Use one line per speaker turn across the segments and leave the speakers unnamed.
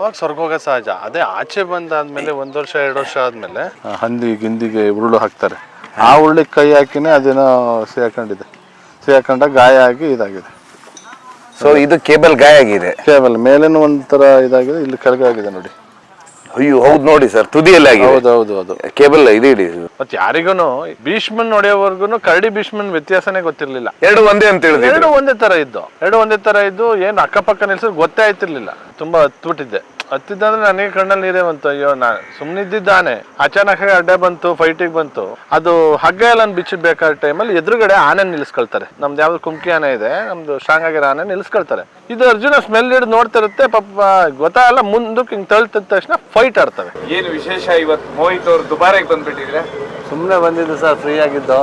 ಅವಾಗ ಸ್ವರ್ಗ ಹೋಗೋ ಸಹಜ. ಅದೇ ಆಚೆ ಬಂದಾದ್ಮೇಲೆ 1 ವರ್ಷ 2 ವರ್ಷ ಆದ್ಮೇಲೆ ಹಂದಿ ಗಿಂದಿಗೆ ಉರುಳು ಹಾಕ್ತಾರೆ. ಆ ಉರುಳಿಗೆ ಕೈ ಹಾಕಿನೇ ಅದೇನೋ ಸಿಗಾಕೊಂಡಾಗ ಗಾಯ ಆಗಿ ಇದಾಗಿದೆ.
ಸೊ ಇದು ಕೇಬಲ್ ಗಾಯ ಆಗಿದೆ.
ಕೇಬಲ್ ಮೇಲೇನು ಒಂಥರ ಇದಾಗಿದೆ, ಇಲ್ಲಿ ಕೆಳಗೆ ಆಗಿದೆ ನೋಡಿ.
ಅಯ್ಯೋ ಹೌದು ನೋಡಿ ಸರ್, ತುದಿಯಲ್ಲಿ ಆಗಿದೆ.
ಹೌದು
ಕೇಬಲ್ ಇದು ಇಡಿ.
ಮತ್ತೆ ಯಾರಿಗೂನು ಭೀಷ್ಮನ್ ನೋಡಿಯೋವರ್ಗುನು ಕರಡಿ ಭೀಷ್ಮನ್ ವ್ಯತ್ಯಾಸನೇ ಗೊತ್ತಿರ್ಲಿಲ್ಲ.
ಎರಡು ಒಂದೇ ಅಂತ ಹೇಳಿದ್ರು.
ಎರಡು ಒಂದೇ ತರ ಇದ್ದು ಏನು ಅಕ್ಕಪಕ್ಕ ನಿಲ್ಸಿದ್ರೆ ಗೊತ್ತೇ ಆಯ್ತಿರ್ಲಿಲ್ಲ. ತುಂಬಾ ಹತ್ಬಿಟ್ಟಿದ್ದೆ. ಹತ್ತಿದ್ದಂದ್ರೆ ನನಗೆ ಕಣ್ಣಲ್ಲಿ ನೀರೇ ಬಂತು. ಅಯ್ಯೋ ನಾನು ಸುಮ್ಮನಿದ್ದಾನೆ, ಅಚಾನಕ್ ಅಡ್ಡ ಬಂತು, ಫೈಟಿಗೆ ಬಂತು. ಅದು ಹಗ್ಗ ಎಲ್ಲ ಬಿಚ್ಚಬೇಕಾದ ಟೈಮಲ್ಲಿ ಎದುರುಗಡೆ ಆನೆ ನಿಲ್ಸ್ಕೊಳ್ತಾರೆ. ನಮ್ದು ಯಾವ್ದು ಕುಮ್ಕಿ ಆನೆ ಇದೆ, ನಮ್ದು ಸ್ಟ್ರಾಂಗ್ ಆಗಿರೋ ಆನೆ ನಿಲ್ಸ್ಕೊಳ್ತಾರೆ. ಇದು ಅರ್ಜುನ ಸ್ಮೆಲ್ ಹಿಡಿದು ನೋಡ್ತಿರುತ್ತೆ, ಪಾಪ ಗೊತ್ತಾಗಲ್ಲ, ಮುಂದಕ್ಕೆ ಹಿಂಗ್ ತಳ್ತಿದ ತಕ್ಷಣ ಫೈಟ್ ಆಡ್ತವೆ.
ಏನು ವಿಶೇಷ ಇವತ್ತು ಮೋಹಿತ್ ಅವ್ರು ದುಬಾರಿಗೆ ಬಂದ್ಬಿಟ್ಟಿದ್ರೆ?
ಸುಮ್ಮನೆ ಬಂದಿದ್ದು ಸರ್, ಫ್ರೀ ಆಗಿದ್ದು.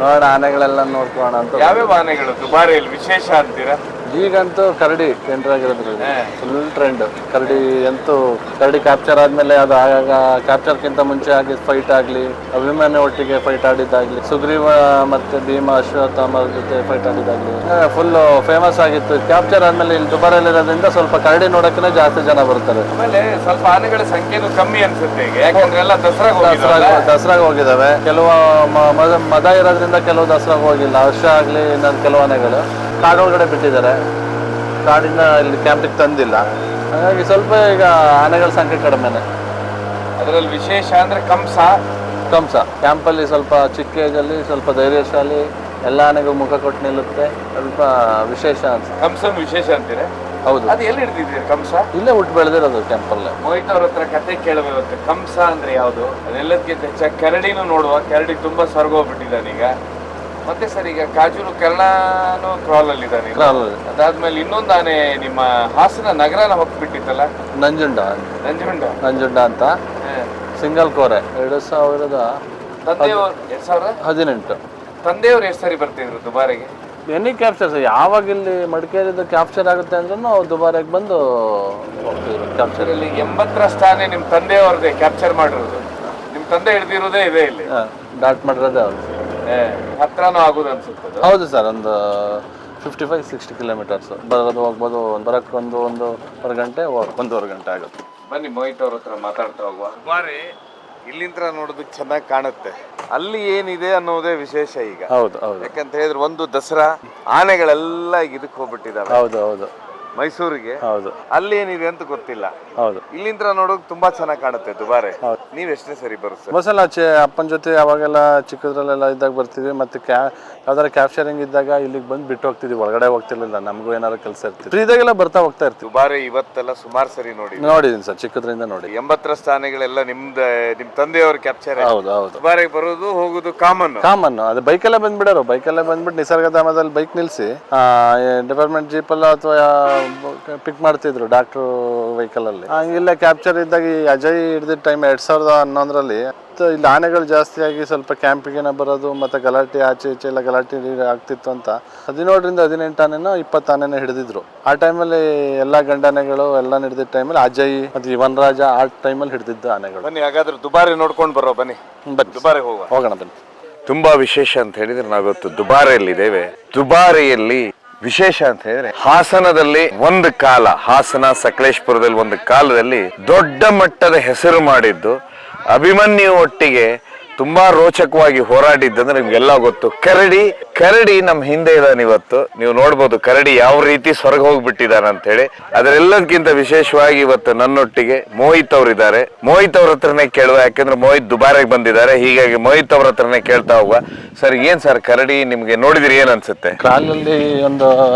ನೋಡ ಆನೆಗಳೆಲ್ಲ ನೋಡ್ಕೋಣ ಅಂತ.
ಯಾವ್ಯಾವ ಆನೆಗಳು ದುಬಾರಿಯಲ್ಲಿ ವಿಶೇಷ ಅಂತೀರಾ?
ಈಗಂತೂ ಕರಡಿ ಟ್ರೆಂಡ್ ಆಗಿರೋದ್ರಲ್ಲಿ ಫುಲ್ ಟ್ರೆಂಡ್. ಕರಡಿ ಕ್ಯಾಪ್ಚರ್ ಆದ್ಮೇಲೆ ಅದು ಆಗಾಗ ಕ್ಯಾಪ್ಚರ್ಗಿಂತ ಮುಂಚೆ ಆಗಿ ಫೈಟ್ ಆಗ್ಲಿ, ಅಭಿಮನ್ಯು ಒಟ್ಟಿಗೆ ಫೈಟ್ ಆಡಿದ್ದಾಗ್ಲಿ, ಸುಗ್ರೀವ ಮತ್ತೆ ಭೀಮ ಅಶ್ವತ್ಥಾಮ ಜೊತೆ ಫೈಟ್ ಆಡಿದ್ದಾಗ್ಲಿ ಫುಲ್ ಫೇಮಸ್ ಆಗಿತ್ತು. ಕ್ಯಾಪ್ಚರ್ ಆದ್ಮೇಲೆ ಇಲ್ಲಿ ದುಬಾರಲ್ಲಿ ಇರೋದ್ರಿಂದ ಸ್ವಲ್ಪ ಕರಡಿ ನೋಡಕ್ಕೆ ಜಾಸ್ತಿ ಜನ ಬರ್ತಾರೆ.
ಆಮೇಲೆ ಸ್ವಲ್ಪ ಆನೆಗಳ ಸಂಖ್ಯೆನೂ ಕಮ್ಮಿ ಅನ್ಸುತ್ತೆ ಈಗ, ಯಾಕಂದ್ರೆ ಎಲ್ಲ
ದಸರಾಗ ಹೋಗಿದಾವೆ. ಕೆಲವು ಮದ ಇರೋದ್ರಿಂದ ಕೆಲವು ದಸರಾಗ ಹೋಗಿಲ್ಲ. ವರ್ಷ ಆಗ್ಲಿ ಇನ್ನೊಂದು ಕೆಲವು ಆನೆಗಳು ಕಾಡೊಳಗಡೆ ಬಿಟ್ಟಿದ್ದಾರೆ. ಕಾಡಿಂದ ಇಲ್ಲಿ ಕ್ಯಾಂಪಿಗೆ ತಂದಿಲ್ಲ. ಹಾಗಾಗಿ ಸ್ವಲ್ಪ ಈಗ ಆನೆಗಳ ಸಂಖ್ಯೆ ಕಡಿಮೆನೆ.
ಅದರಲ್ಲಿ ವಿಶೇಷ ಅಂದ್ರೆ ಕಂಸ
ಕ್ಯಾಂಪಲ್ಲಿ ಸ್ವಲ್ಪ ಚಿಕ್ಕ ಏಜಲ್ಲಿ ಸ್ವಲ್ಪ ಧೈರ್ಯಶಾಲಿ, ಎಲ್ಲ ಆನೆಗೂ ಮುಖ ಕೊಟ್ಟು ನಿಲ್ಲುತ್ತೆ. ಸ್ವಲ್ಪ ವಿಶೇಷ ಅನ್ಸುತ್ತೆ.
ಕಂಸನ ವಿಶೇಷ ಅಂತೀರಾ?
ಹೌದು.
ಅದು ಎಲ್ಲಿ ಹಿಡಿದಿದ್ದೀರಿ ಕಂಸ?
ಇಲ್ಲೇ ಹುಟ್ಟು ಬೆಳೆದಿರೋದು ಕ್ಯಾಂಪಲ್ಲೇ.
ಮೋಹಿತ್ ಅವ್ರ ಹತ್ರ ಕತೆ ಕೇಳಬೇಕು. ಕಂಸ ಅಂದ್ರೆ ಯಾವುದು? ಅದೆಲ್ಲದಕ್ಕಿಂತ ಹೆಚ್ಚಾಗಿ ಕರಡಿನೂ ನೋಡುವ. ಕರಡಿ ತುಂಬಾ ಸ್ವರ್ಗೋಗ್ಬಿಟ್ಟಿದ್ದಾನೆ ಈಗ. ಮತ್ತೆ ಸರ್ ಈಗ ಕಾಜೂರು ಕರ್ಣನು ಕ್ರಾಲ್ ಅಲ್ಲಿ ಇದ್ದಾನೆ. ಅದಾದ್ಮೇಲೆ ಇನ್ನೊಂದು ಆನೆ ನಿಮ್ಮ ಹಾಸನ ನಗರನ ಹೋಗ್ಬಿಟ್ಟಿತ್ತಲ್ಲ, ನಂಜುಂಡ ಅಂತ ಸಿಂಗಲ್ ಕೋರೆ 2018. ತಂದೆಯವರು ಎಷ್ಟು ಸರಿ ಬರ್ತಿದ್ರು ದುಬಾರಿಗೆ?
ಎನಿ ಕ್ಯಾಪ್ಚರ್ಸ್ ಯಾವಾಗ ಇಲ್ಲಿ ಮಡಿಕೇರಿದು ಕ್ಯಾಪ್ಚರ್ ಆಗುತ್ತೆ ಅಂದ್ರೂ ದುಬಾರಿಗೆ ಬಂದು ಹೋಗ್ತಿದ್ರು ಕ್ಯಾಪ್ಚರ್.
ಇಲ್ಲಿ 80ರಷ್ಟು ಆನೆ ನಿಮ್ಮ ತಂದೆಯವ್ರದೇ ಕ್ಯಾಪ್ಚರ್ ಮಾಡಿರೋದು. ನಿಮ್ಮ ತಂದೆ ಹಿಡಿದಿರೋದೇ ಇದೆ ಇಲ್ಲಿ,
ಡಾಟ್ ಮಾಡಿರೋದೇ ಅವ್ರು.
ಹತ್ರನೂ ಆಗುದು ಅನ್ಸುತ್ತೆ.
ಹೌದು ಸರ್, ಒಂದು 55-60 ಕಿಲೋಮೀಟರ್ಸ್. ಬರೋದು ಹೋಗ್ಬೋದು. ಬರಕ್ಕೆ ಒಂದೂವರೆ ಗಂಟೆ, 1.5 ಗಂಟೆ ಆಗುತ್ತೆ.
ಬನ್ನಿ ಮೋಹಿತ್ ಅವ್ರ ಹತ್ರ ಮಾತಾಡ್ತಾ ಹೋಗುವ. ದುಬಾರಿ ಇಲ್ಲಿಂದ ನೋಡೋದಕ್ಕೆ ಚೆನ್ನಾಗಿ ಕಾಣುತ್ತೆ, ಅಲ್ಲಿ ಏನಿದೆ ಅನ್ನೋದೇ ವಿಶೇಷ ಈಗ.
ಹೌದು.
ಯಾಕಂತ ಹೇಳಿದ್ರೆ ಒಂದು ದಸರಾ ಆನೆಗಳೆಲ್ಲ ಇದಕ್ಕೆ ಹೋಗ್ಬಿಟ್ಟಿದಾವೆ.
ಹೌದು
ಮೈಸೂರಿಗೆ.
ಹೌದು.
ಅಲ್ಲಿ ಏನಿದೆ ಅಂತ ಗೊತ್ತಿಲ್ಲ.
ಹೌದು.
ಇಲ್ಲಿಂದ ನೋಡೋಕೆ ತುಂಬಾ ಚೆನ್ನಾಗಿ ಕಾಣುತ್ತೆ ದುಬಾರೆ. ನೀವ್ ಎಷ್ಟೇ ಸರಿ ಬರುತ್ತೆ?
ಬಸ್ಸಲ್ಲ ಅಪ್ಪನ ಜೊತೆ ಅವಾಗೆಲ್ಲ ಚಿಕ್ಕದ್ರಲ್ಲೆಲ್ಲ ಇದ್ದಾಗ ಬರ್ತೀವಿ. ಮತ್ತೆ ಯಾವ್ದಾರ ಕ್ಯಾಪ್ಚರಿಂಗ್ ಇದ್ದಾಗ ಇಲ್ಲಿಗೆ ಬಂದು ಬಿಟ್ಟು ಹೋಗ್ತಿದ್ವಿ. ಒಳಗಡೆ ಹೋಗ್ತಿರ್ಲಿಲ್ಲ, ನಮಗೂ ಏನಾದ್ರು ಕೆಲಸ ಇರ್ತೀವಿ. ಫ್ರೀದಾಗೆಲ್ಲ ಬರ್ತಾ ಹೋಗ್ತಾ ಇರ್ತೀವಿ.
ದುಬಾರೆ ಇವತ್ತೆಲ್ಲ ಸುಮಾರು ಸರಿ ನೋಡಿದೀನಿ
ಸರ್, ಚಿಕ್ಕದ್ರಿಂದ ನೋಡಿ.
80ರಷ್ಟು ಆನೆಗಳೆಲ್ಲ ನಿಮ್ ತಂದೆಯವ್ರ ಕ್ಯಾಪ್ಚರ್.
ಹೌದು.
ದುಬಾರಿಗೆ ಬರೋದು ಹೋಗುದು ಕಾಮನ್.
ಅದು ಬೈಕಲ್ಲೇ ಬಂದ್ಬಿಡೋರು. ಬೈಕಲ್ಲೇ ಬಂದ್ಬಿಟ್ಟು ನಿಸರ್ಗಧಾಮದಲ್ಲಿ ಬೈಕ್ ನಿಲ್ಸಿ ಡಿಪಾರ್ಟ್ಮೆಂಟ್ ಜೀಪಲ್ಲ ಅಥವಾ ಪಿಕ್ ಮಾಡ್ತಿದ್ರು ಡಾಕ್ಟ್ರು ವೆಹಿಕಲ್ ಅಲ್ಲಿ. ಹಂಗಿಲ್ಲ ಕ್ಯಾಪ್ಚರ್ ಇದ್ದಾಗ ಈ ಅಜಯ್ ಹಿಡಿದಿದ್ದ ಟೈಮ್ 2011ರಲ್ಲಿ ಇಲ್ಲಿ ಆನೆಗಳು ಜಾಸ್ತಿ ಆಗಿ ಸ್ವಲ್ಪ ಕ್ಯಾಂಪಿಗೆನ ಬರೋದು, ಮತ್ತೆ ಗಲಾಟೆ ಆಚೆ ಈಚೆ ಎಲ್ಲ ಗಲಾಟೆ ಆಗ್ತಿತ್ತು ಅಂತ 17ರಿಂದ 18 ಆನೆನೋ 20 ಆನೆನ ಹಿಡಿದಿದ್ರು. ಆ ಟೈಮಲ್ಲಿ ಎಲ್ಲಾ ಗಂಡಾನೆಗಳು ಎಲ್ಲ ಹಿಡಿದಿದ್ದ ಟೈಮಲ್ಲಿ ಅಜಯ್ ಮತ್ತೆ ಇವನ್ ರಾಜ ಆ ಟೈಮಲ್ಲಿ ಹಿಡಿದಿದ್ದು ಆನೆಗಳು.
ಬನ್ನಿ ಹಾಗಾದ್ರೆ ದುಬಾರಿ ನೋಡ್ಕೊಂಡು ಬರೋ. ಬನ್ನಿ ದುಬಾರಿ ಹೋಗೋಣ ಬನ್ನಿ.
ತುಂಬಾ ವಿಶೇಷ ಅಂತ ಹೇಳಿದ್ರೆ ನಾವಿವತ್ತು ದುಬಾರಿಯಲ್ಲಿದ್ದೇವೆ. ದುಬಾರಿಯಲ್ಲಿ ವಿಶೇಷ ಅಂತ ಹೇಳಿದ್ರೆ ಹಾಸನದಲ್ಲಿ ಒಂದು ಕಾಲ, ಹಾಸನ ಸಕಲೇಶ್ಪುರದಲ್ಲಿ ಒಂದು ಕಾಲದಲ್ಲಿ ದೊಡ್ಡ ಮಟ್ಟದ ಹೆಸರು ಮಾಡಿದ್ದು, ಅಭಿಮನ್ಯು ಒಟ್ಟಿಗೆ ತುಂಬಾ ರೋಚಕವಾಗಿ ಹೋರಾಡಿದ್ದಂದ್ರೆ ನಿಮ್ಗೆಲ್ಲ ಗೊತ್ತು. ಕರಡಿ ನಮ್ ಹಿಂದೆ ಇದ್ದಾನೆ ಇವತ್ತು. ನೀವು ನೋಡ್ಬೋದು ಕರಡಿ ಯಾವ ರೀತಿ ಸ್ವರ್ಗ ಹೋಗ್ಬಿಟ್ಟಿದ್ದಾನೆ ಅಂತ ಹೇಳಿ. ಅದರೆಲ್ಲದಕ್ಕಿಂತ ವಿಶೇಷವಾಗಿ ಇವತ್ತು ನನ್ನೊಟ್ಟಿಗೆ ಮೋಹಿತ್ ಅವ್ರು ಇದ್ದಾರೆ. ಮೋಹಿತ್ ಅವ್ರ ಹತ್ರನೇ ಕೇಳುವ, ಯಾಕಂದ್ರೆ ಮೋಹಿತ್ ದುಬಾರಿಗೆ ಬಂದಿದ್ದಾರೆ. ಹೀಗಾಗಿ ಮೋಹಿತ್ ಅವ್ರ ಹತ್ರನೇ ಕೇಳ್ತಾ ಹೋಗುವ. ಸರ್ ಏನ್ ಸರ್ ಕರಡಿ ನಿಮ್ಗೆ ನೋಡಿದ್ರಿ ಏನ್ ಅನ್ಸುತ್ತೆ?
ಕಾಲಲ್ಲಿ ಒಂದು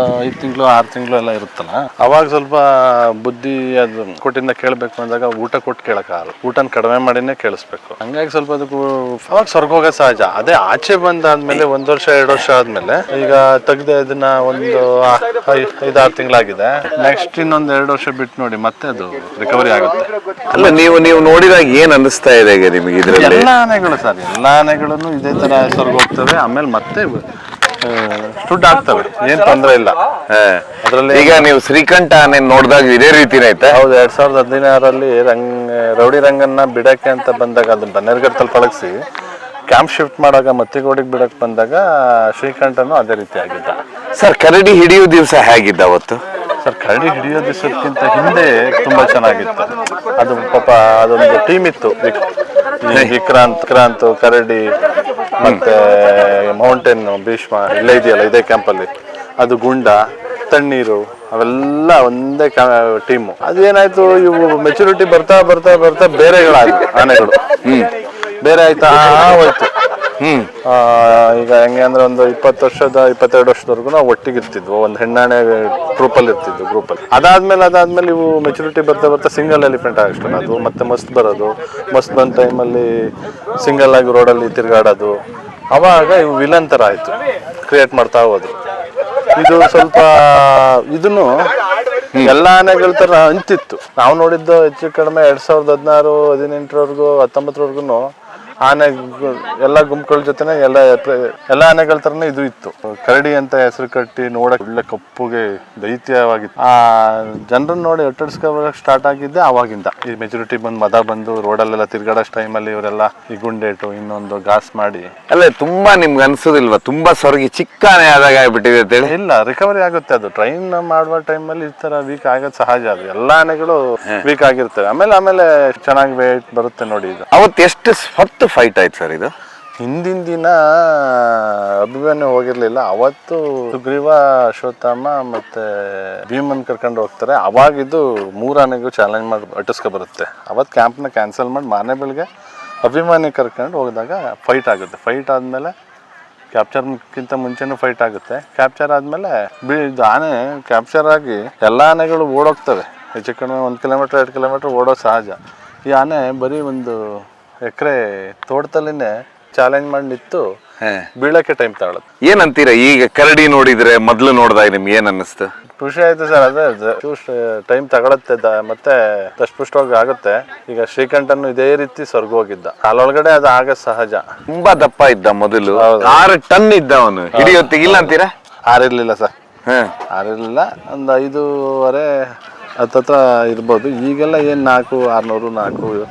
5 ತಿಂಗಳು 6 ತಿಂಗಳು ಎಲ್ಲ ಇರುತ್ತಲ್ಲ, ಅವಾಗ ಸ್ವಲ್ಪ ಬುದ್ಧಿ ಅದು ಕೊಟ್ಟಿಂದ ಕೇಳ್ಬೇಕು ಅಂದಾಗ ಊಟ ಕೊಟ್ಟು ಕೇಳಕ್ಕಾಗಲ್ಲ. ಊಟನ ಕಡಿಮೆ ಮಾಡಿನೇ ಕೇಳಿಸ್ಬೇಕು. ಹಂಗಾಗಿ ಸ್ವಲ್ಪ ಅದಕ್ಕೂ ಅವಾಗ ಸ್ವರ್ಗ ಹೋಗೋ ಸಹಜ. ಅದೇ ಆಚೆ ಬಂದಾದ್ಮೇಲೆ 1 ವರ್ಷ 2 ವರ್ಷ ಆದ್ಮೇಲೆ ಈಗ ತೆಗ್ದೆ ಇದನ್ನ ಒಂದು 5-6 ತಿಂಗಳಾಗಿದೆ. ನೆಕ್ಸ್ಟ್ ಇನ್ನೊಂದು 2 ವರ್ಷ ಬಿಟ್ಟು ನೋಡಿ ಮತ್ತೆ ಅದು ರಿಕವರಿ ಆಗುತ್ತೆ.
ಅಲ್ಲ ನೀವು ನೋಡಿದಾಗ ಏನ್ ಅನಿಸ್ತಾ ಇದೆ ನಿಮಗೆ?
ಎಲ್ಲಾ ಆನೆಗಳು ಸರ್, ಎಲ್ಲಾ ಆನೆಗಳನ್ನು ಇದೇ ತರ ಸ್ವರ್ಗ ಹೋಗ್ತವೆ. ಆಮೇಲೆ ಮತ್ತೆ ಸ್ಟುಡ್ ಆಗ್ತವೆ, ಏನ್ ತೊಂದ್ರೆ ಇಲ್ಲ ಅದ್ರಲ್ಲಿ.
ಈಗ ನೀವು ಶ್ರೀಕಂಠ ಆನೆ ನೋಡಿದಾಗ ಇದೇ ರೀತಿನೇ ಐತೆ?
ಹೌದು. 2016ರಲ್ಲಿ ರೌಡಿ ರಂಗನ್ನ ಬಿಡಕ್ಕೆ ಅಂತ ಬಂದಾಗ ಅದನ್ನ ಬನ್ನೇರ್ಘಟ್ಟದಲ್ಲಿ ಪಳಗಿಸಿ ಕ್ಯಾಂಪ್ ಶಿಫ್ಟ್ ಮಾಡಾಗ ಮತ್ತಿಗೋಡಿಗೆ ಬಿಡಕ್ ಬಂದಾಗ ಶ್ರೀಕಂಠನು ಅದೇ ರೀತಿ ಆಗಿದ್ದ.
ಸರ್ ಕರಡಿ ಹಿಡಿಯೋ ದಿವಸ ಹೇಗಿದ್ದ ಅವತ್ತು?
ಸರ್ ಕರಡಿ ಹಿಡಿಯೋ ದಿವಸಕ್ಕಿಂತ ಹಿಂದೆ ತುಂಬಾ ಚೆನ್ನಾಗಿತ್ತು. ಅದು ಪಾಪ ಅದೊಂದು ಟೀಮ್ ಇತ್ತು, ವಿಕ್ರಾಂತ್ ಕರಡಿ ಮತ್ತೆ ಮೌಂಟೇನ್ ಭೀಷ್ಮ ಇಲ್ಲೇ ಇದೆಯಲ್ಲ ಇದೇ ಕ್ಯಾಂಪಲ್ಲಿ, ಅದು ಗುಂಡ ತಣ್ಣೀರು ಅವೆಲ್ಲ ಒಂದೇ ಟೀಮು. ಅದೇನಾಯ್ತು, ಇವು ಮೆಚುರಿಟಿ ಬರ್ತಾ ಬರ್ತಾ ಬರ್ತಾ ಬೇರೆಗಳಾಯ್ತು ಆನೆಗಳು. ಬೇರೆ ಆಯ್ತಾ ಹೋಯ್ತು. ಈಗ ಹೆಂಗೆ ಅಂದ್ರೆ ಒಂದು 22 ವರ್ಷದವರೆಗೂ ನಾವು ಒಟ್ಟಿಗೆ ಇರ್ತಿದ್ವು, ಒಂದು ಹೆಣ್ಣಾಣೆ ಗ್ರೂಪಲ್ಲಿ ಇರ್ತಿದ್ವು ಗ್ರೂಪಲ್ಲಿ. ಅದಾದ್ಮೇಲೆ ಇವು ಮೆಚುರಿಟಿ ಬರ್ತಾ ಬರ್ತಾ ಸಿಂಗಲ್ ಎಲಿಫೆಂಟ್ ಆಗಷ್ಟು ಅದು, ಮತ್ತೆ ಮಸ್ತ್ ಬರೋದು. ಮಸ್ತ್ ಬಂದ ಟೈಮಲ್ಲಿ ಸಿಂಗಲ್ ಆಗಿ ರೋಡಲ್ಲಿ ತಿರ್ಗಾಡೋದು. ಅವಾಗ ಇವು ವಿಲನ್ ಥರ ಆಯ್ತು, ಕ್ರಿಯೇಟ್ ಮಾಡ್ತಾ ಹೋದ್ರು. ಇದು ಸ್ವಲ್ಪ ಇದನ್ನು ಎಲ್ಲ ಆನೆಗಳ ತರ ಅಂತಿತ್ತು. ನಾವು ನೋಡಿದ್ದು ಹೆಚ್ಚು ಕಡಿಮೆ 2016, 18ರವರೆಗೂ 19ರವರೆಗೂ ಆನೆ ಎಲ್ಲ ಗುಂಪುಗಳ ಜೊತೆನೆ ಎಲ್ಲ ಆನೆಗಳ ತರನೇ ಇದು ಇತ್ತು. ಕರಡಿ ಅಂತ ಹೆಸರು ಕಟ್ಟಿ ನೋಡಕ್ ಒಳ್ಳೆ ಕಪ್ಪುಗೆ ದೈತ್ಯವಾಗಿತ್ತು. ಆ ಜನರನ್ನ ನೋಡಿ ಅಟ್ಟಡ್ಸ್ಕೊಳಕ್ ಸ್ಟಾರ್ಟ್ ಆಗಿದ್ದೆ ಅವಾಗಿಂದ. ಈ ಮೆಚುರಿಟಿ ಬಂದು ರೋಡಲ್ಲೆಲ್ಲ ತಿರ್ಗಾಡೋ ಟೈಮಲ್ಲಿ ಇವರೆಲ್ಲ ಈ ಗುಂಡೇಟು ಇನ್ನೊಂದು ಗಾಸ್ ಮಾಡಿ.
ಅಲ್ಲ ತುಂಬಾ ನಿಮ್ಗೆ ಅನ್ಸೋದಿಲ್ವಾ ತುಂಬಾ ಸೊರಗಿ ಚಿಕ್ಕ ಆನೆ ಆದಾಗ ಆಗ್ಬಿಟ್ಟಿದೆ ಅಂತ ಹೇಳಿ?
ಇಲ್ಲ, ರಿಕವರಿ ಆಗುತ್ತೆ. ಅದು ಟ್ರೈನ್ ಮಾಡುವ ಟೈಮಲ್ಲಿ ಈ ತರ ವೀಕ್ ಆಗೋದು ಸಹಜ. ಅದು ಎಲ್ಲಾ ಆನೆಗಳು ವೀಕ್ ಆಗಿರ್ತವೆ. ಆಮೇಲೆ ಚೆನ್ನಾಗಿ ವೇಟ್ ಬರುತ್ತೆ ನೋಡಿ. ಇದು
ಅವತ್ತು ಎಷ್ಟು ಹೊತ್ತು ಫೈಟ್ ಆಯ್ತು ಸರ್? ಇದು
ಹಿಂದಿನ ದಿನ ಅಭಿಮನ್ಯು ಹೋಗಿರ್ಲಿಲ್ಲ. ಅವತ್ತು ಸುಗ್ರೀವ, ಅಶ್ವತ್ಥಾಮ ಮತ್ತೆ ಭೀಮನ್ ಕರ್ಕೊಂಡು ಹೋಗ್ತಾರೆ. ಅವಾಗಿದ್ದು 3 ಆನೆಗೂ ಚಾಲೆಂಜ್ ಮಾಡಿ ಅಟ್ಟಿಸ್ಕೊ ಬರುತ್ತೆ. ಅವತ್ತು ಕ್ಯಾಂಪ್ನ ಕ್ಯಾನ್ಸಲ್ ಮಾಡಿ ಮಾರನೇ ಬೆಳಿಗ್ಗೆ ಅಭಿಮಾನಿ ಕರ್ಕೊಂಡು ಹೋಗಿದಾಗ ಫೈಟ್ ಆಗುತ್ತೆ. ಫೈಟ್ ಆದಮೇಲೆ ಕ್ಯಾಪ್ಚರ್ಗಿಂತ ಮುಂಚೆನೂ ಫೈಟ್ ಆಗುತ್ತೆ. ಕ್ಯಾಪ್ಚರ್ ಆದಮೇಲೆ ಆನೆ ಕ್ಯಾಪ್ಚರ್ ಆಗಿ ಎಲ್ಲ ಆನೆಗಳು ಓಡೋಗ್ತವೆ. ಹೆಚ್ಚು ಕಡಿಮೆ 1 ಕಿಲೋಮೀಟರ್ 2 ಕಿಲೋಮೀಟರ್ ಓಡೋ ಸಹಜ. ಈ ಆನೆ ಬರೀ 1 ಎಕರೆ ತೋಟದಲ್ಲಿನೇ ಚಾಲೆಂಜ್ ಮಾಡಿ ನಿಂತು ಬೀಳಕ್ಕೆ ಟೈಮ್ ತಗೊಳುತ್ತೆ.
ಏನಂತೀರ ಈಗ ಕರಡಿ ನೋಡಿದ್ರೆ ಮೊದ್ಲು ನೋಡಿದಾಗ ನಿಮ್ಗೆ ಏನ್ ಅನ್ನಿಸ್ತು?
ಖುಷಿ ಆಯ್ತು ಸರ್. ಅದೇ ಟೈಮ್ ತಗೊಳತ್ತೆ, ಮತ್ತೆ ದಷ್ಟಪುಷ್ಟವಾಗಿ ಆಗುತ್ತೆ. ಈಗ ಶ್ರೀಕಂಠನು ಇದೇ ರೀತಿ ಸ್ವರ್ಗ ಹೋಗಿದ್ದ. ಕಾಲೊಳಗಡೆ ಅದು ಆಗ ಸಹಜ.
ತುಂಬಾ ದಪ್ಪ ಇದ್ದ ಮೊದಲು, 6 ಟನ್ ಇದ್ದ ಅವನು. ಹಿಡಿಯೊತ್ತಿಗೆ ಇಲ್ಲ ಅಂತೀರಾ?
6 ಇರ್ಲಿಲ್ಲ ಸರ್, 6 ಇರ್ಲಿಲ್ಲ. ಒಂದು 5.5 ಹತ್ತತ್ರ ಇರ್ಬೋದು. ಈಗೆಲ್ಲ ಏನ್ 400, 600,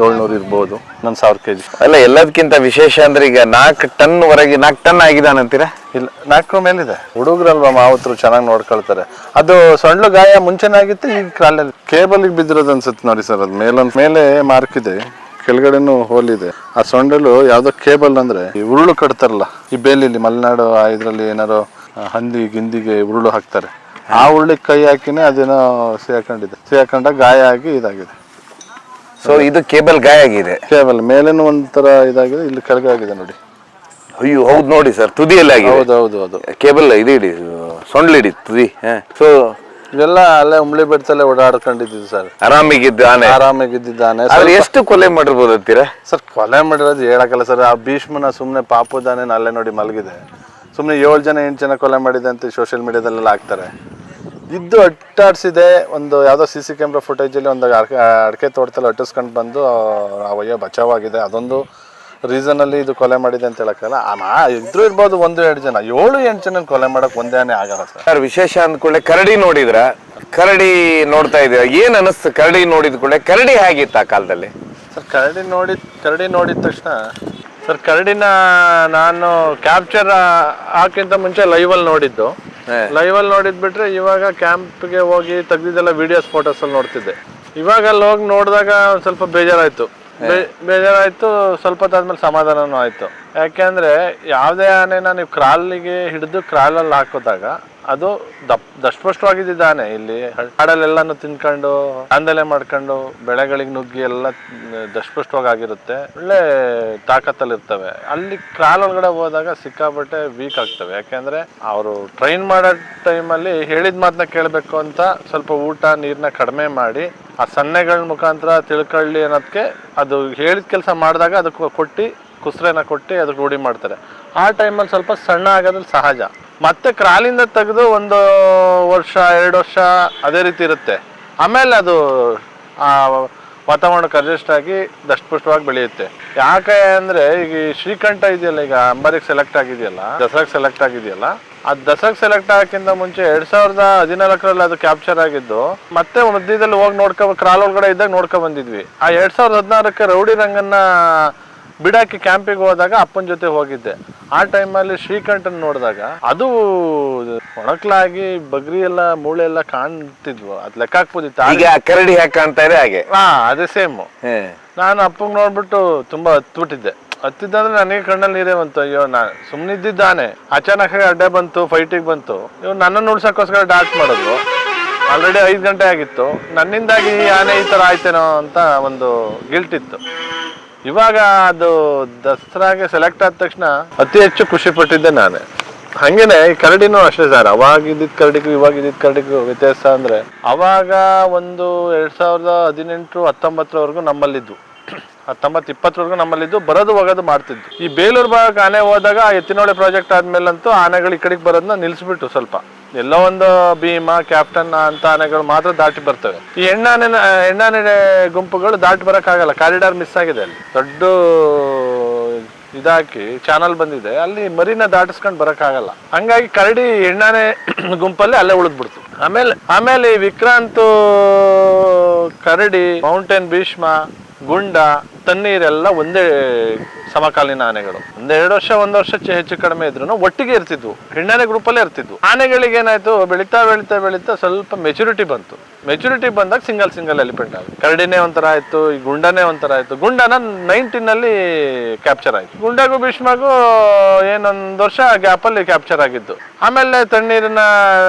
700 ಇರ್ಬೋದು. 1000 kg.
ಅಲ್ಲ, ಎಲ್ಲದಕ್ಕಿಂತ ವಿಶೇಷ ಅಂದ್ರೆ ಈಗ 4 ಟನ್ ವರೆಗೆ 4 ಟನ್ ಆಗಿದಾನಂತೀರಾ?
ಇಲ್ಲ, 4 ಮೇಲಿದೆ. ಹುಡುಗರಲ್ವಾ ಮಾವತರು ಚೆನ್ನಾಗಿ ನೋಡ್ಕೊಳ್ತಾರೆ. ಅದು ಸೊಳ್ಳು ಗಾಯ ಮುಂಚೆನೇ ಆಗಿತ್ತು. ಈಗ ಕಾಲಲ್ಲಿ ಕೇಬಲ್ಗೆ ಬಿದ್ದಿರೋದು ಅನ್ಸುತ್ತೆ ನೋಡಿ ಸರ್. ಅದು ಮೇಲೆ ಮಾರ್ಕ್ ಇದೆ, ಕೆಳಗಡೆನೂ ಹೋಲ್ ಇದೆ. ಆ ಸೊಂಡಲು ಯಾವ್ದೋ ಕೇಬಲ್ ಅಂದ್ರೆ ಈ ಉರುಳು ಕಟ್ತಾರಲ್ಲ ಈ ಬೇಲಿಲಿ, ಮಲೆನಾಡು ಇದ್ರಲ್ಲಿ ಏನಾರು ಹಂದಿ ಗಿಂದಿಗೆ ಉರುಳು ಹಾಕ್ತಾರೆ. ಆ ಉರುಳಿಗೆ ಕೈ ಹಾಕಿನೇ ಅದೇನೋ ಸಿಹಾಕೊಂಡಾಗ ಗಾಯ ಆಗಿ ಇದಾಗಿದೆ.
ಸೊ ಇದು ಕೇಬಲ್ ಗಾಯ ಆಗಿದೆ.
ಕೇಬಲ್ ಮೇಲೇನು ಒಂಥರ ಇದಾಗಿದೆ, ಇಲ್ಲಿ ಕೆಳಗೆ ಆಗಿದೆ ನೋಡಿ.
ಅಯ್ಯೋ ಹೌದು ನೋಡಿ ಸರ್, ತುದಿಯಲ್ಲಿ ಆಗಿದೆ.
ಹೌದು ಅದು
ಕೇಬಲ್ ಇದು ಇಡಿ, ಸೊಂಡ್ಲು ಇಡಿ ತುದಿ. ಸೊ
ಇವೆಲ್ಲ ಅಲ್ಲೇ ಉಮ್ಳಿ ಬೆಟ್ಟದಲ್ಲೇ ಓಡಾಡ್ಕೊಂಡಿದ್ದು ಸರ್. ಆರಾಮಾಗಿದ್ದಾನೆ.
ಎಷ್ಟು ಕೊಲೆ ಮಾಡಿರ್ಬೋದು ಅಂತೀರಾ
ಸರ್? ಕೊಲೆ ಮಾಡಿರೋದು ಹೇಳಕ್ಕಲ್ಲ ಸರ್. ಆ ಭೀಷ್ಮನ ಸುಮ್ಮನೆ ಪಾಪುದಾನೆ ಅಲ್ಲೇ ನೋಡಿ ಮಲಗಿದೆ. ಸುಮ್ಮನೆ 7 ಜನ 8 ಜನ ಕೊಲೆ ಮಾಡಿದೆ ಅಂತ ಸೋಷಿಯಲ್ ಮೀಡಿಯಾದಲ್ಲೆಲ್ಲ ಹಾಕ್ತಾರೆ. ಇದ್ದು ಅಟ್ಟಾಡ್ಸಿದೆ. ಒಂದು ಯಾವುದೋ CC ಕ್ಯಾಮ್ರಾ ಫುಟೇಜಲ್ಲಿ ಒಂದು ಅಡಿಕೆ ತೋಟದಲ್ಲಿ ಅಟ್ಟಿಸ್ಕೊಂಡು ಬಂದು ಅವಯ್ಯ ಬಚಾವಾಗಿದೆ. ಅದೊಂದು ರೀಸನಲ್ಲಿ ಇದು ಕೊಲೆ ಮಾಡಿದೆ ಅಂತ ಹೇಳಕ್ಕಲ್ಲ. ಇದ್ರೂ ಇರ್ಬೋದು 1-2 ಜನ. 7-8 ಜನ ಕೊಲೆ ಮಾಡಕ್ ಒಂದೇ ಆನೆ ಆಗಲ್ಲ ಸರ್.
ವಿಶೇಷ ಅಂದ್ಕೊಳ್ಳೆ ಕರಡಿ ನೋಡಿದ್ರ, ಕರಡಿ ನೋಡ್ತಾ ಇದೀರ, ಏನ್ ಅನಿಸ್ತು ಕರಡಿ ನೋಡಿದ ಕೂಡಲೇ? ಕರಡಿ ಹೇಗಿತ್ತು ಆ ಕಾಲದಲ್ಲಿ
ಸರ್? ಕರಡಿ ನೋಡಿದ ತಕ್ಷಣ ಸರ್, ಕರಡಿನ ನಾನು ಕ್ಯಾಪ್ಚರ್ ಹಾಕಿಂತ ಮುಂಚೆ ಲೈವಲ್ಲಿ ನೋಡಿದ್ದು. ಲೈವಲ್ಲಿ ನೋಡಿದ್ಬಿಟ್ರೆ ಇವಾಗ ಕ್ಯಾಂಪ್ಗೆ ಹೋಗಿ ತೆಗ್ದಿದ್ದೆಲ್ಲ ವಿಡಿಯೋಸ್ ಫೋಟೋಸ್ ಅಲ್ಲಿ ನೋಡ್ತಿದ್ದೆ. ಇವಾಗ ಅಲ್ಲಿ ಹೋಗಿ ನೋಡಿದಾಗ ಒಂದು ಸ್ವಲ್ಪ ಬೇಜಾರಾಯ್ತು. ಸ್ವಲ್ಪ ಹೊತ್ತಾದ್ಮೇಲೆ ಸಮಾಧಾನನೂ ಆಯ್ತು. ಯಾಕೆಂದ್ರೆ ಯಾವುದೇ ಆನೆನ ನೀವು ಕ್ರಾಲಿಗೆ ಹಿಡಿದು ಕ್ರಾಲಲ್ಲಿ ಹಾಕೋದಾಗ ಅದು ದಷ್ಟಪುಷ್ಟವಾಗಿದ್ದಾನೆ. ಇಲ್ಲಿ ಕಾಡಲ್ಲೆಲ್ಲಾನು ತಿನ್ಕೊಂಡು ಆಂದೋಲನೆ ಮಾಡ್ಕೊಂಡು ಬೆಳೆಗಳಿಗೆ ನುಗ್ಗಿ ಎಲ್ಲ ದಷ್ಟಪುಷ್ಟವಾಗಿ ಆಗಿರುತ್ತೆ. ಒಳ್ಳೆ ತಾಕತ್ತಲ್ಲಿ ಇರ್ತವೆ. ಅಲ್ಲಿ ಕ್ರಾಲ್ ಒಳಗಡೆ ಹೋದಾಗ ಸಿಕ್ಕಾಬಟ್ಟೆ ವೀಕ್ ಆಗ್ತವೆ. ಯಾಕೆಂದ್ರೆ ಅವರು ಟ್ರೈನ್ ಮಾಡೋ ಟೈಮಲ್ಲಿ ಹೇಳಿದ ಮಾತನ್ನ ಕೇಳಬೇಕು ಅಂತ ಸ್ವಲ್ಪ ಊಟ ನೀರನ್ನ ಕಡಿಮೆ ಮಾಡಿ ಆ ಸನ್ನೆಗಳ ಮುಖಾಂತರ ತಿಳ್ಕೊಳ್ಳಿ ಅನ್ನೋದಕ್ಕೆ ಅದು ಹೇಳಿದ ಕೆಲಸ ಮಾಡಿದಾಗ ಅದಕ್ಕೆ ಕೊಟ್ಟು ಕುಸ್ರೆನ ಕೊಟ್ಟು ಅದಕ್ಕೆ ರೂಢಿ ಮಾಡ್ತಾರೆ. ಆ ಟೈಮಲ್ಲಿ ಸ್ವಲ್ಪ ಸಣ್ಣ ಆಗೋದ್ರಲ್ಲಿ ಸಹಜ. ಮತ್ತೆ ಕ್ರಾಲಿಂದ ತೆಗೆದು 1 ವರ್ಷ 2 ವರ್ಷ ಅದೇ ರೀತಿ ಇರುತ್ತೆ. ಆಮೇಲೆ ಅದು ವಾತಾವರಣಕ್ಕೆ ಅಡ್ಜಸ್ಟ್ ಆಗಿ ದಷ್ಟಪುಷ್ಟವಾಗಿ ಬೆಳೆಯುತ್ತೆ. ಯಾಕೆ ಅಂದ್ರೆ ಈಗ ಶ್ರೀಕಂಠ ಇದೆಯಲ್ಲ, ಈಗ ಅಂಬಾರಿಗೆ ಸೆಲೆಕ್ಟ್ ಆಗಿದೆಯಲ್ಲ, ದಸರಾಗೆ ಸೆಲೆಕ್ಟ್ ಆಗಿದೆಯಲ್ಲ, ಆ ದಸರಾಗೆ ಸೆಲೆಕ್ಟ್ ಆಗಕ್ಕಿಂತ ಮುಂಚೆ 2014ರಲ್ಲಿ ಅದು ಕ್ಯಾಪ್ಚರ್ ಆಗಿದ್ದು. ಮತ್ತೆ ಮಧ್ಯದಲ್ಲಿ ಹೋಗಿ ಕ್ರಾಲ್ ಒಳಗಡೆ ಇದ್ದಾಗ ನೋಡ್ಕೊ ಬಂದಿದ್ವಿ. ಆ 2016ಕ್ಕೆ ರೌಡಿ ರಂಗನ್ನ ಬಿಡಾಕಿ ಕ್ಯಾಂಪಿಗೆ ಹೋದಾಗ ಅಪ್ಪನ ಜೊತೆ ಹೋಗಿದ್ದೆ. ಆ ಟೈಮಲ್ಲಿ ಶ್ರೀಕಂಠನ್ ನೋಡಿದಾಗ ಅದು ಒಣಕ್ಲಾಗಿ ಬಗ್ರಿ ಎಲ್ಲ ಮೂಳೆ ಎಲ್ಲ ಕಾಣ್ತಿದ್ವು, ಅದ್ ಲೆಕ್ಕ ಹಾಕ್ಬೋದಿತ್ತು.
ಈಗ ಕರಡಿ ಯಾಕೆ ಕಾಣ್ತಾ ಇದೆ ಹಾಗೆ.
ಅದೇ ಸೇಮ್. ನಾನು ಅಪ್ಪಂಗ್ ನೋಡ್ಬಿಟ್ಟು ತುಂಬಾ ಹತ್ಬಿಟ್ಟಿದ್ದೆ. ಹತ್ತಿದ್ದಂದ್ರೆ ನನಗೆ ಕಣ್ಣಲ್ಲಿ ನೀರೇ ಬಂತು. ಅಯ್ಯೋ ನಾ ಸುಮ್ಮನಿದ್ದಾನೆ, ಅಚಾನಕ್ ಅಡ್ಡ ಬಂತು, ಫೈಟಿಗೆ ಬಂತು. ಇವ್ ನನ್ನನ್ನು ಉಳ್ಸಕ್ಕೋಸ್ಕರ ಡಾಟ್ ಮಾಡಿದ್ರು. ಆಲ್ರೆಡಿ 5 ಗಂಟೆ ಆಗಿತ್ತು. ನನ್ನಿಂದಾಗಿ ಈ ಆನೆ ಈ ತರ ಆಯ್ತೇನೋ ಅಂತ ಒಂದು ಗಿಲ್ಟ್ ಇತ್ತು. ಇವಾಗ ಅದು ದಸರಾಗೆ ಸೆಲೆಕ್ಟ್ ಆದ ತಕ್ಷಣ ಅತಿ ಹೆಚ್ಚು ಖುಷಿ ಪಟ್ಟಿದ್ದೆ ನಾನೇ. ಹಂಗೇನೆ ಈ ಕರಡಿನೂ ಅಷ್ಟೇ ಸರ್. ಅವಾಗ ಇದ್ದಿದ್ ಕರಡಿಗೂ ಇವಾಗ ಇದ್ದಿದ್ ಕರಡಿಗೂ ವ್ಯತ್ಯಾಸ ಅಂದ್ರೆ, ಅವಾಗ ಒಂದು 2018-19 ನಮ್ಮಲ್ಲಿದ್ದು, 19-20 ನಮ್ಮಲ್ಲಿದ್ದು, ಬರೋದು ಹೋಗೋದು ಮಾಡ್ತಿದ್ದು. ಈ ಬೇಲೂರು ಭಾಗಕ್ಕೆ ಆನೆ ಹೋದಾಗ ಎತ್ತಿನಹೊಳೆ ಪ್ರಾಜೆಕ್ಟ್ ಆದ್ಮೇಲಂತೂ ಆನೆಗಳು ಈ ಕಡೆಗೆ ಬರೋದನ್ನ ನಿಲ್ಸ್ಬಿಟ್ಟು ಸ್ವಲ್ಪ ಎಲ್ಲೋ ಒಂದು ಭೀಮಾ, ಕ್ಯಾಪ್ಟನ್ ಅಂತ ಆನೆಗಳು ಮಾತ್ರ ದಾಟಿ ಬರ್ತವೆ. ಈ ಹೆಣ್ಣಾನೆ ಗುಂಪುಗಳು ದಾಟಿ ಬರಕ್ಕಾಗಲ್ಲ, ಕಾರಿಡಾರ್ ಮಿಸ್ ಆಗಿದೆ. ಅಲ್ಲಿ ದೊಡ್ಡ ಇದಾಕಿ ಚಾನಲ್ ಬಂದಿದೆ, ಅಲ್ಲಿ ಮರಿನ ದಾಟಿಸ್ಕೊಂಡು ಬರಕ್ಕಾಗಲ್ಲ. ಹಂಗಾಗಿ ಕರಡಿ ಹೆಣ್ಣಾನೆ ಗುಂಪಲ್ಲಿ ಅಲ್ಲೇ ಉಳಿದ್ಬಿಡ್ತು. ಆಮೇಲೆ ಈ ವಿಕ್ರಾಂತ್, ಕರಡಿ, ಮೌಂಟೇನ್ ಭೀಷ್ಮ, ಗುಂಡ, ತಣ್ಣೀರೆಲ್ಲ ಒಂದೇ ಸಮಕಾಲೀನ ಆನೆಗಳು. 1 ವರ್ಷ ಹೆಚ್ಚು ಕಡಿಮೆ ಇದ್ರು ಒಟ್ಟಿಗೆ ಇರ್ತಿದ್ವು, ಹೆಣ್ಣಾನೆ ಗ್ರೂಪಲ್ಲೇ ಇರ್ತಿದ್ವು. ಆನೆಗಳಿಗೆ ಏನಾಯ್ತು, ಬೆಳೀತಾ ಸ್ವಲ್ಪ ಮೆಚುರಿಟಿ ಬಂತು. ಮೆಚುರಿಟಿ ಬಂದಾಗ ಸಿಂಗಲ್ ಎಲಿಫೆಂಟ್ ಆಯ್ತು. ಕರಡಿನೇ ಒಂಥರ ಆಯ್ತು, ಈ ಗುಂಡನೇ ಒಂಥರ ಆಯ್ತು. ಗುಂಡನ 19 ಕ್ಯಾಪ್ಚರ್ ಆಯ್ತು. ಗುಂಡಾಗೂ ಭೀಷ್ಮಗೂ 1 ವರ್ಷ ಗ್ಯಾಪಲ್ಲಿ ಕ್ಯಾಪ್ಚರ್ ಆಗಿದ್ದು. ಆಮೇಲೆ ತಣ್ಣೀರನ್ನ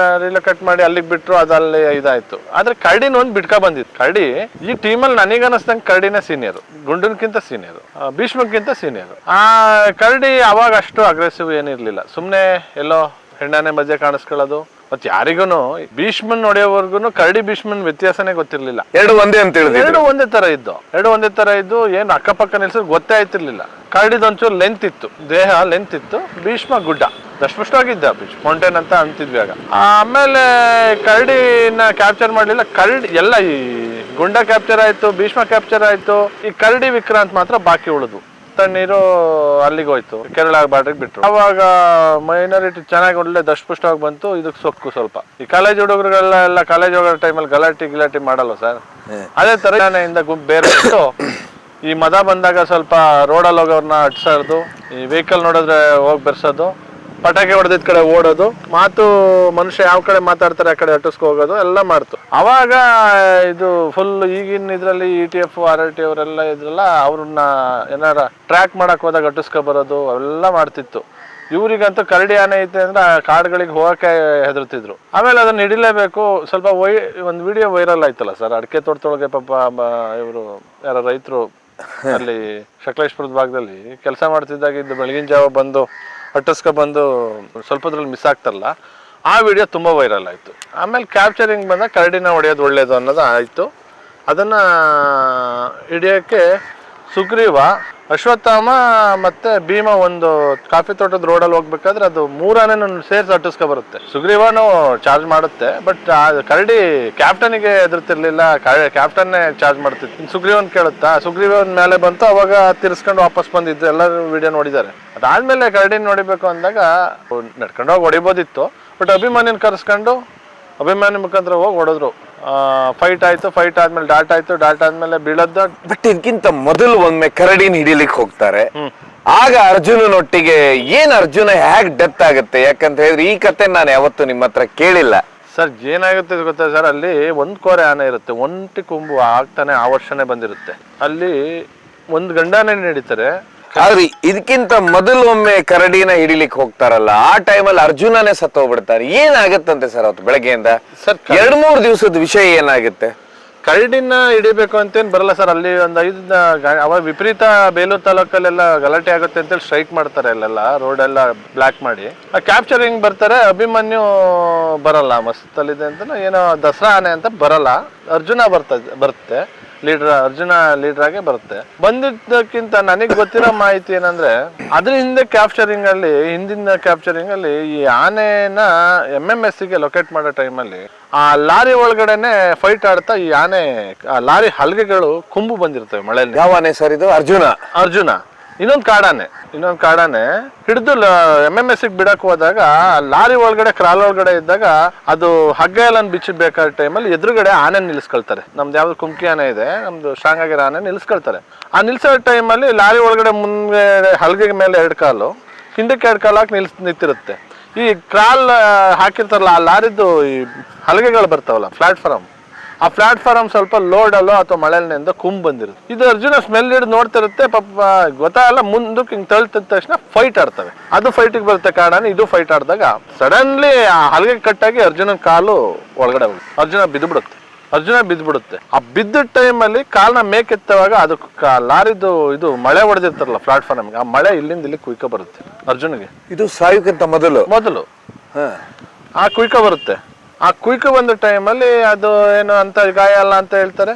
ಕಟ್ ಮಾಡಿ ಅಲ್ಲಿಗೆ ಬಿಟ್ರು, ಅದಲ್ಲಿ ಇದಾಯ್ತು. ಆದ್ರೆ ಕರಡಿನ ಒಂದು ಬಿಟ್ಕ ಬಂದಿತ್ತು. ಕರಡಿ ಈ ಟೀಮಲ್ಲಿ ನನಗನ್ನಿಸ್ದಂಗೆ ಕರಡಿನೇ ಸೀನಿಯರ್, ಗುಂಡನ್ಕಿಂತ ಸೀನಿಯರ್, ಭೀಷ್ಮಕ್ಕಿಂತ ಸೀನಿಯರ್. ಆ ಕರಡಿ ಅವಾಗ ಅಷ್ಟು ಅಗ್ರೆಸಿವ್ ಏನಿರ್ಲಿಲ್ಲ, ಸುಮ್ನೆ ಎಲ್ಲೋ ಹೆಣ್ಣಾನೆ ಮಧ್ಯೆ ಕಾಣಿಸ್ಕೊಳ್ಳೋದು. ಮತ್ ಯಾರಿಗೂನು ಭೀಷ್ಮನ್ ನೋಡಿಯೋವರ್ಗುನು ಕರಡಿ ಭೀಷ್ಮನ್ ವ್ಯತ್ಯಾಸನೇ ಗೊತ್ತಿರ್ಲಿಲ್ಲ.
ಎರಡು ಒಂದೇ ಅಂತ ಹೇಳಿದ್ರು.
ಎರಡು ಒಂದೇ ತರ ಇದ್ದು ಏನ್ ಅಕ್ಕಪಕ್ಕ ನಿಲ್ಸೋದು ಗೊತ್ತೇ ಆಯ್ತಿರ್ಲಿಲ್ಲ. ಕರಡಿದೊಂಚೂರು ಲೆಂತ್ ಇತ್ತು, ದೇಹ ಲೆಂತ್ ಇತ್ತು. ಭೀಷ್ಮ ಗುಡ್ಡ ದಷ್ಟಪುಷ್ಟವಾಗಿದ್ದ, ಭೀಷ್ಮ ಮೌಂಟೇನ್ ಅಂತ ಅಂತಿದ್ವಿ ಆಗ. ಆಮೇಲೆ ಕರಡಿನ ಕ್ಯಾಪ್ಚರ್ ಮಾಡ್ಲಿಲ್ಲ. ಕರಡಿ ಎಲ್ಲ ಈ ಗುಂಡ ಕ್ಯಾಪ್ಚರ್ ಆಯ್ತು, ಭೀಷ್ಮ ಕ್ಯಾಪ್ಚರ್ ಆಯ್ತು. ಈ ಕರಡಿ ವಿಕ್ರಾಂತ್ ಮಾತ್ರ ಬಾಕಿ ಉಳಿದು. ತಣ್ಣೀರು ಅಲ್ಲಿಗೆ ಹೋಯ್ತು, ಕೇರಳ ಬಾರ್ಡ್ರಿಗೆ ಬಿಟ್ರು. ಅವಾಗ ಮೈನಾರಿಟಿ ಚೆನ್ನಾಗಿ ಒಳ್ಳೆ ದಷ್ಟಪುಷ್ಟವಾಗಿ ಬಂತು. ಇದಕ್ಕೆ ಸೊಕ್ಕು ಸ್ವಲ್ಪ. ಈ ಕಾಲೇಜ್ ಹುಡುಗರುಗಳೆಲ್ಲ ಕಾಲೇಜ್ ಹೋಗೋ ಟೈಮಲ್ಲಿ ಗಲಾಟೆ ಮಾಡಲ್ವ ಸರ್, ಅದೇ ತರ ಆನೆಯಿಂದ ಗುಂಪು ಬೇರೆ ಇತ್ತು. ಈ ಮದ ಬಂದಾಗ ಸ್ವಲ್ಪ ರೋಡಲ್ಲಿ ಹೋಗೋರ್ನ ಅಟ್ಸೋದು, ಈ ವೆಹಿಕಲ್ ನೋಡಿದ್ರೆ ಹೋಗಿ ಬೆರ್ಸೋದು, ಪಟಾಕಿ ಹೊಡೆದಿದ್ ಕಡೆ ಓಡೋದು, ಮಾತು ಮನುಷ್ಯ ಯಾವ ಕಡೆ ಮಾತಾಡ್ತಾರೆ ಆ ಕಡೆ ಅಟ್ಟಿಸ್ಕೊ ಹೋಗೋದು ಎಲ್ಲ ಮಾಡ್ತು. ಅವಾಗ ಇದು ಫುಲ್ ಈಗಿನ ಇದ್ರಲ್ಲಿ ETF, RRT ಅವರೆಲ್ಲ ಇದ್ರಲ್ಲ, ಅವ್ರನ್ನ ಏನಾರ ಟ್ರ್ಯಾಕ್ ಮಾಡಕ್ ಹೋದಾಗ ಅಟ್ಟಿಸ್ಕೊ ಬರೋದು ಅವೆಲ್ಲ ಮಾಡ್ತಿತ್ತು. ಇವ್ರಿಗಂತೂ ಕರಡಿ ಆನೆ ಐತೆ ಅಂದ್ರೆ ಆ ಕಾಡುಗಳಿಗೆ ಹೋಗಕ್ಕೆ ಹೆದರ್ತಿದ್ರು. ಆಮೇಲೆ ಅದನ್ನ ಹಿಡಿಲೇಬೇಕು. ಸ್ವಲ್ಪ ಒಂದು ವಿಡಿಯೋ ವೈರಲ್ ಆಯ್ತಲ್ಲ ಸರ್, ಅಡಿಕೆ ತೋಟದೊಳಗೆ ಪಾಪ ಇವರು ಯಾರ ರೈತರು ಅಲ್ಲಿ ಸಕಲೇಶ್ಪುರದ ಭಾಗದಲ್ಲಿ ಕೆಲಸ ಮಾಡ್ತಿದ್ದಾಗ ಇದ್ದು ಬೆಳಗಿನ ಜಾವ ಬಂದು ಅಟ್ಟಿಸ್ಕೊ ಬಂದು ಸ್ವಲ್ಪದ್ರಲ್ಲಿ ಮಿಸ್ ಆಗ್ತಾರಲ್ಲ, ಆ ವಿಡಿಯೋ ತುಂಬ ವೈರಲ್ ಆಯಿತು. ಆಮೇಲೆ ಕ್ಯಾಪ್ಚರಿಂಗ್ ಬಂದಾಗ ಕರಡಿನ ಹೊಡೆಯೋದು ಒಳ್ಳೇದು ಅನ್ನೋದು ಆಯಿತು. ಅದನ್ನು ಹಿಡಿಯೋಕ್ಕೆ ಸುಗ್ರೀವ, ಅಶ್ವತ್ಥಾಮ ಮತ್ತು ಭೀಮ ಒಂದು ಕಾಫಿ ತೋಟದ ರೋಡಲ್ಲಿ ಹೋಗ್ಬೇಕಾದ್ರೆ ಅದು 3 ಆನೆನೂ ಸೇರಿಸಿ ಅಟ್ಟಿಸ್ಕೊ ಬರುತ್ತೆ. ಸುಗ್ರೀವನು ಚಾರ್ಜ್ ಮಾಡುತ್ತೆ, ಬಟ್ ಕರಡಿ ಕ್ಯಾಪ್ಟನ್ಗೆ ಎದುರ್ತಿರ್ಲಿಲ್ಲ, ಕ್ಯಾಪ್ಟನ್ನೇ ಚಾರ್ಜ್ ಮಾಡ್ತಿತ್ತು. ಸುಗ್ರೀವನ್ ಕೇಳುತ್ತಾ, ಸುಗ್ರೀವನ್ ಮೇಲೆ ಬಂತು. ಅವಾಗ ತಿರ್ಸ್ಕೊಂಡು ವಾಪಸ್ ಬಂದಿದ್ದು ಎಲ್ಲರೂ ವಿಡಿಯೋ ನೋಡಿದ್ದಾರೆ. ಅದಾದ್ಮೇಲೆ ಕರಡಿನ ನೋಡಿಬೇಕು ಅಂದಾಗ ನಡ್ಕೊಂಡೋಗಿ ಹೊಡಿಬೋದಿತ್ತು, ಬಟ್ ಅಭಿಮಾನಿನ ಕರೆಸ್ಕೊಂಡು ಅಭಿಮಾನಿ ಮುಖಾಂತರ ಹೋಗಿ ಹೊಡೆದ್ರು. ಫೈಟ್ ಆಯ್ತು. ಫೈಟ್ ಆದ್ಮೇಲೆ ಡಾಟ್ ಆಯ್ತು. ಡಾಟ್ ಆದ್ಮೇಲೆ ಬೀಳದ್ದು.
ಬಟ್ ಇದಕ್ಕಿಂತ ಮೊದಲು ಒಮ್ಮೆ ಕರಡಿನ ಹಿಡಿಲಿಕ್ಕೆ ಹೋಗ್ತಾರೆ. ಆಗ ಅರ್ಜುನನೊಟ್ಟಿಗೆ ಅರ್ಜುನ ಹೇಗ್ ಡೆತ್ ಆಗುತ್ತೆ? ಯಾಕಂತ ಹೇಳಿದ್ರೆ ಈ ಕತೆ ನಾನು ಯಾವತ್ತು ನಿಮ್ಮ ಹತ್ರ ಕೇಳಿಲ್ಲ
ಸರ್. ಏನಾಗುತ್ತೆ ಗೊತ್ತಾ ಸರ್, ಅಲ್ಲಿ ಒಂದ್ ಕೋರೆ ಆನೆ ಇರುತ್ತೆ, ಒಂಟಿ ಕೊಂಬು ಆಗ್ತಾನೆ ಆ ವರ್ಷನೇ ಬಂದಿರುತ್ತೆ. ಅಲ್ಲಿ ಒಂದು ಗಂಡಾನೆ ಹಿಡಿತಾರೆ.
ಆದ್ರೆ ಇದಕ್ಕಿಂತ ಮೊದಲು ಒಮ್ಮೆ ಕರಡಿನ ಹಿಡಿಲಿಕ್ಕೆ ಹೋಗ್ತಾರಲ್ಲ, ಆ ಟೈಮಲ್ಲಿ ಅರ್ಜುನನೇ ಸತ್ತೋಗ್ಬಿಡ್ತಾರೆ. ಏನಾಗತ್ತಂತೆ ಸರ್ ಅವತ್ತು ಬೆಳಗ್ಗೆಯಿಂದ?
ಸರ್
2-3 ದಿವಸದ ವಿಷಯ ಏನಾಗುತ್ತೆ?
ಕರಡಿನ ಹಿಡಿಬೇಕು ಅಂತೇನು ಬರಲ್ಲ ಸರ್. ಅಲ್ಲಿ ಒಂದು 5 ಅವಾಗ ವಿಪರೀತ ಬೇಲೂರು ತಾಲೂಕಲ್ಲೆಲ್ಲ ಗಲಾಟೆ ಆಗುತ್ತೆ ಅಂತೇಳಿ ಸ್ಟ್ರೈಕ್ ಮಾಡ್ತಾರೆ. ಅಲ್ಲೆಲ್ಲ ರೋಡ್ ಎಲ್ಲ ಬ್ಲಾಕ್ ಮಾಡಿ ಕ್ಯಾಪ್ಚರಿಂಗ್ ಬರ್ತಾರೆ. ಅಭಿಮನ್ಯು ಬರಲ್ಲ, ಮಸ್ತಲ್ಲಿದೆ ಅಂತ ಏನೋ ದಸರಾ ಆನೆ ಅಂತ ಬರಲ್ಲ. ಅರ್ಜುನ ಬರುತ್ತೆ ಅರ್ಜುನ ಲೀಡರ್ ಆಗಿ ಬರುತ್ತೆ. ಬಂದಿದ್ದಕ್ಕಿಂತ ನನಗೆ ಗೊತ್ತಿರೋ ಮಾಹಿತಿ ಏನಂದ್ರೆ, ಅದ್ರ ಹಿಂದಿನ ಕ್ಯಾಪ್ಚರಿಂಗ್ ಅಲ್ಲಿ ಈ ಆನೆನ MMS ಗೆ ಲೊಕೇಟ್ ಮಾಡೋ ಟೈಮಲ್ಲಿ ಆ ಲಾರಿ ಒಳಗಡೆನೆ ಫೈಟ್ ಆಡ್ತಾ ಈ ಆನೆ ಲಾರಿ ಹಲ್ಗೆಗಳು ಕುಂಬು ಬಂದಿರ್ತವೆ ಮಳೆಯಲ್ಲಿ.
ಯಾವ ಆನೆ ಸರ್ ಇದು? ಅರ್ಜುನ.
ಇನ್ನೊಂದು ಕಾಡಾನೆ ಹಿಡಿದು MMS ಬಿಡಕ್ ಹೋದಾಗ ಲಾರಿ ಒಳಗಡೆ ಕ್ರಾಲ್ ಒಳಗಡೆ ಇದ್ದಾಗ ಅದು ಹಗ್ಗ ಎಲ್ಲ ಬಿಚ್ಚಬೇಕಾದ ಟೈಮಲ್ಲಿ ಎದುರುಗಡೆ ಆನೆ ನಿಲ್ಸ್ಕೊಳ್ತಾರೆ. ನಮ್ದು ಯಾವ್ದು ಕುಮ್ಕಿ ಆನೆ ಇದೆ, ನಮ್ದು ಸ್ಟ್ರಾಂಗ್ ಆಗಿರೋ ಆನೆ ನಿಲ್ಸ್ಕೊಳ್ತಾರೆ. ಆ ನಿಲ್ಸೋ ಟೈಮಲ್ಲಿ ಲಾರಿ ಒಳಗಡೆ ಮುಂದೆ ಹಲಗೆ ಮೇಲೆ 2 ಕಾಲು, ಹಿಂದಕ್ಕೆ 2 ಕಾಲು ಹಾಕಿ ನಿಂತಿರುತ್ತೆ. ಈ ಕ್ರಾಲ್ ಹಾಕಿರ್ತಾರಲ್ಲ ಆ ಲಾರಿದ್ದು ಈ ಹಲಗೆಗಳು ಬರ್ತಾವಲ್ಲ ಪ್ಲಾಟ್ಫಾರ್ಮ್, ಆ ಪ್ಲಾಟ್ಫಾರ್ಮ್ ಸ್ವಲ್ಪ ಲೋಡಲ್ಲೋ ಅಥವಾ ಮಳೆಯಿಂದ ಬಂದಿರುತ್ತೆ. ಇದು ಅರ್ಜುನ ಸ್ಮೆಲ್ ಹಿಡಿದು ನೋಡ್ತಿರುತ್ತೆ, ಪಾಪ ಗೊತ್ತಾಗಲ್ಲ, ಮುಂದಕ್ಕೆ ಹಿಂಗೆ ತಳ್ತಿದ ತಕ್ಷಣ ಫೈಟ್ ಆಡ್ತವೆ. ಅದು ಫೈಟಿಗೆ ಬರುತ್ತೆ ಕಾಡಾನೆ, ಇದು ಫೈಟ್ ಆಡಿದಾಗ ಸಡನ್ಲಿ ಆ ಹಲಗೆ ಕಟ್ಟಾಗಿ ಅರ್ಜುನನ ಕಾಲು ಒಳಗಡೆ ಹೋಗುತ್ತೆ. ಅರ್ಜುನ ಬಿದ್ದುಬಿಡುತ್ತೆ. ಆ ಬಿದ್ದ ಟೈಮಲ್ಲಿ ಕಾಲನ್ನ ಮೇಕೆತ್ತವಾಗ ಅದು ಲಾರಿದು ಇದು ಮಳೆ ಹೊಡೆದಿರ್ತಾರಲ್ಲ ಪ್ಲಾಟ್ಫಾರ್ಮ್ಗೆ, ಆ ಮಳೆ ಇಲ್ಲಿಂದ ಇಲ್ಲಿ ಕುಯ್ಕೊ ಬರುತ್ತೆ ಅರ್ಜುನಿಗೆ.
ಇದು ಸಾಯುಕ್ಕಿಂತ ಮೊದಲು
ಆ ಕುಯ್ಕೊ ಬರುತ್ತೆ. ಆ ಕುಯ್ಕೊ ಬಂದ ಟೈಮಲ್ಲಿ ಅದು ಏನು ಅಂತ ಗಾಯ ಅಲ್ಲ ಅಂತ ಹೇಳ್ತಾರೆ.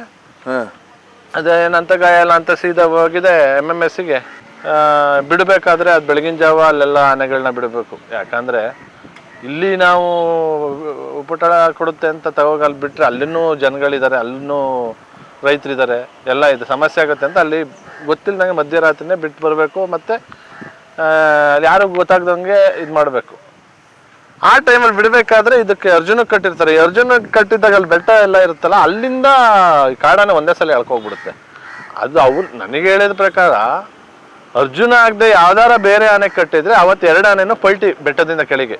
ಅದೇನಂತ ಗಾಯ ಅಲ್ಲ ಅಂತ ಸೀದಾ ಹೋಗಿದೆ MMSಗೆ ಬಿಡಬೇಕಾದ್ರೆ ಅದು ಬೆಳಗಿನ ಜಾವ ಅಲ್ಲೆಲ್ಲ ಆನೆಗಳನ್ನ ಬಿಡಬೇಕು. ಯಾಕಂದ್ರೆ ಇಲ್ಲಿ ನಾವು ಉಪಟಳ ಕೊಡುತ್ತೆ ಅಂತ ತಗೋಗಿ ಅಲ್ಲಿ ಬಿಟ್ರೆ ಅಲ್ಲಿನೂ ಜನಗಳಿದ್ದಾರೆ, ಅಲ್ಲಿನೂ ರೈತರಿದ್ದಾರೆ, ಎಲ್ಲ ಇದೆ, ಸಮಸ್ಯೆ ಆಗುತ್ತೆ ಅಂತ ಅಲ್ಲಿ ಗೊತ್ತಿಲ್ಲದಂಗೆ ಮಧ್ಯರಾತ್ರಿನೇ ಬಿಟ್ಟು ಬರಬೇಕು. ಮತ್ತೆ ಅಲ್ಲಿ ಯಾರು ಗೊತ್ತಾಗ್ದಂಗೆ ಇದು ಮಾಡಬೇಕು. ಆ ಟೈಮಲ್ಲಿ ಬಿಡಬೇಕಾದ್ರೆ ಇದಕ್ಕೆ ಅರ್ಜುನ ಕಟ್ಟಿರ್ತಾರೆ. ಅರ್ಜುನ ಕಟ್ಟಿದಾಗ ಅಲ್ಲಿ ಬೆಟ್ಟ ಎಲ್ಲ ಇರುತ್ತಲ್ಲ, ಅಲ್ಲಿಂದ ಕಾಡಾನೆ ಒಂದೇ ಸಲ ಎಳ್ಕೋಗ್ಬಿಡುತ್ತೆ. ಅದು ಅವ್ರು ನನಗೆ ಹೇಳಿದ ಪ್ರಕಾರ ಅರ್ಜುನ ಆಗದೆ ಯಾವ್ದಾರ ಬೇರೆ ಆನೆ ಕಟ್ಟಿದ್ರೆ ಅವತ್ತು 2 ಆನೆನೂ ಪಲ್ಟಿ ಬೆಟ್ಟದಿಂದ ಕೆಳಗೆ